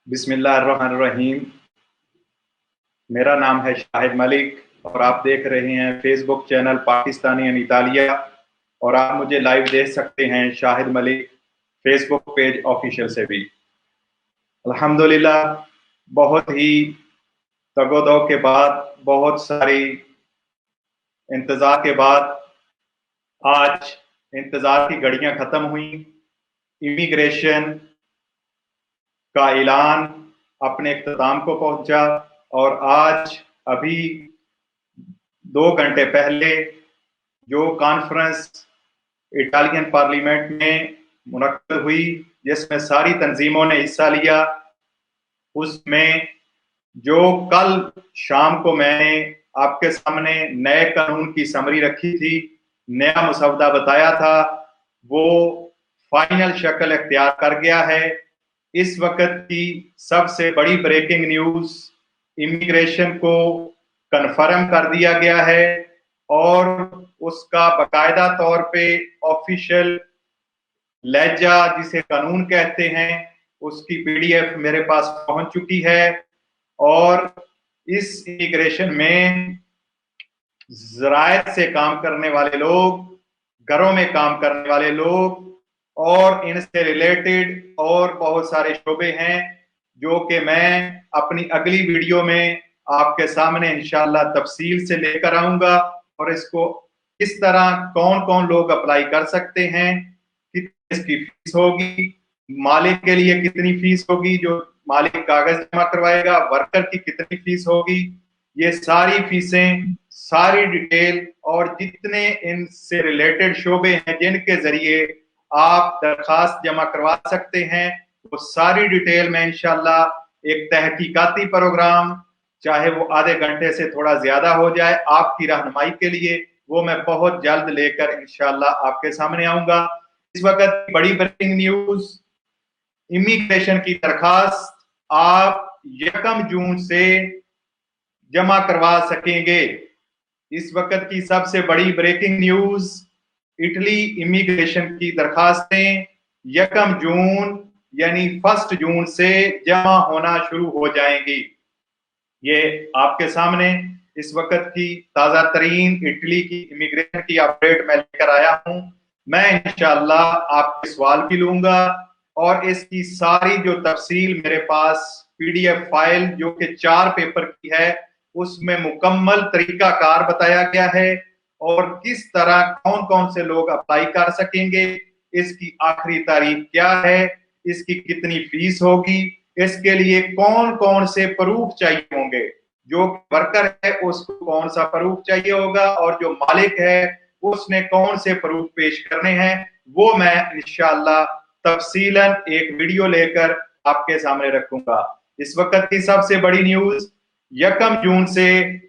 बिस्मिल्लाहिर्रहमानिर्रहीम। मेरा नाम है शाहिद मलिक और आप देख रहे हैं फेसबुक चैनल पाकिस्तानी अनितालिया, और आप मुझे लाइव देख सकते हैं Shahid Malik Facebook page official से भी। अल्हम्दुलिल्लाह, बहुत ही तगोदो के बाद, बहुत सारी इंतज़ार के बाद आज इंतज़ार की घड़ियां ख़त्म हुई। इमिग्रेशन का ऐलान अपने इख्तिताम को पहुंचा और आज अभी 2 घंटे पहले जो कॉन्फ्रेंस इटालियन पार्लियामेंट में मुनक्किद हुई, जिसमें सारी तंजीमों ने हिस्सा लिया, उसमें जो कल शाम को मैंने आपके सामने नए कानून की समरी रखी थी, नया मसौदा बताया था, वो फाइनल शक्ल इख्तियार कर गया है। इस वक्त की सबसे बड़ी ब्रेकिंग न्यूज, इमिग्रेशन को कन्फर्म कर दिया गया है और उसका बाकायदा तौर पे ऑफिशियल लहजा, जिसे कानून कहते हैं, उसकी पीडीएफ मेरे पास पहुंच चुकी है। और इस इमिग्रेशन में ज़रायत से काम करने वाले लोग, घरों में काम करने वाले लोग और इनसे रिलेटेड और बहुत सारे शोबे हैं जो कि मैं अपनी अगली वीडियो में आपके सामने इंशाअल्लाह तफसील से लेकर आऊंगा। और इसको किस तरह कौन कौन लोग अप्लाई कर सकते हैं, कितनी इसकी फीस होगी, मालिक के लिए कितनी फीस होगी, जो मालिक कागज जमा करवाएगा, वर्कर की कितनी फीस होगी, ये सारी फीसें, सारी डिटेल और जितने इनसे रिलेटेड शोबे हैं जिनके जरिए आप दरखास्त जमा करवा सकते हैं, वो सारी डिटेल में इंशाल्लाह एक तहकीकाती प्रोग्राम, चाहे वो आधे घंटे से थोड़ा ज्यादा हो जाए, आपकी रहनुमाई के लिए वो मैं बहुत जल्द लेकर इंशाल्लाह आपके सामने आऊंगा। इस वक्त बड़ी ब्रेकिंग न्यूज, इमिग्रेशन की दरखास्त आप 1 जून से जमा करवा सकेंगे। इस वक्त की सबसे बड़ी ब्रेकिंग न्यूज, इटली इमिग्रेशन की दरखास्तें 1 जून यानी 1 जून से जमा होना शुरू हो जाएंगी। ये आपके सामने इस वक्त की ताजा तरीन इटली की इमिग्रेशन की अपडेट मैं लेकर आया हूं। मैं इंशाअल्लाह आपके सवाल भी लूंगा और इसकी सारी जो तफसील मेरे पास पीडीएफ फाइल जो कि 4 पेपर की है, उसमें मुकम्मल तरीकाकार बताया गया है और किस तरह कौन कौन से लोग अप्लाई कर सकेंगे, इसकी आखिरी तारीख क्या है, इसकी कितनी फीस होगी, इसके लिए कौन कौन से प्रूफ चाहिए होंगे, जो वर्कर है उसको कौन सा प्रूफ चाहिए होगा और जो मालिक है उसने कौन से प्रूफ पेश करने हैं, वो मैं इंशाअल्लाह तफसीलन एक वीडियो लेकर आपके सामने रखूंगा। इस वक्त की सबसे बड़ी न्यूज, 1 जून से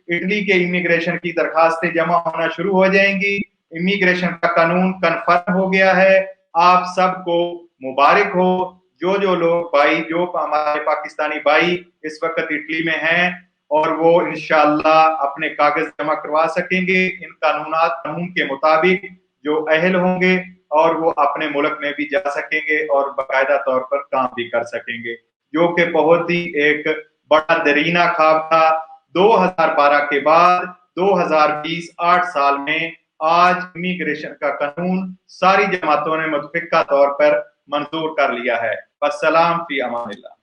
इटली के इमिग्रेशन की दरखास्तें जमा होना शुरू हो जाएंगी। इमिग्रेशन का कानून कन्फर्म हो गया है। आप सबको मुबारक हो। जो जो लोग भाई, जो हमारे पाकिस्तानी भाई इस वक्त इटली में हैं और वो इंशाअल्लाह अपने कागज जमा करवा सकेंगे इन कानून के मुताबिक, जो अहल होंगे, और वो अपने मुल्क में भी जा सकेंगे और बाकायदा तौर पर काम भी कर सकेंगे, जो कि बहुत ही एक बड़ा दरीना ख्वाब था। 2012 के बाद 2020 8 साल में आज इमिग्रेशन का कानून सारी जमातों ने मुतफिका तौर पर मंजूर कर लिया है। अस्सलाम फी अमानिल्लाह।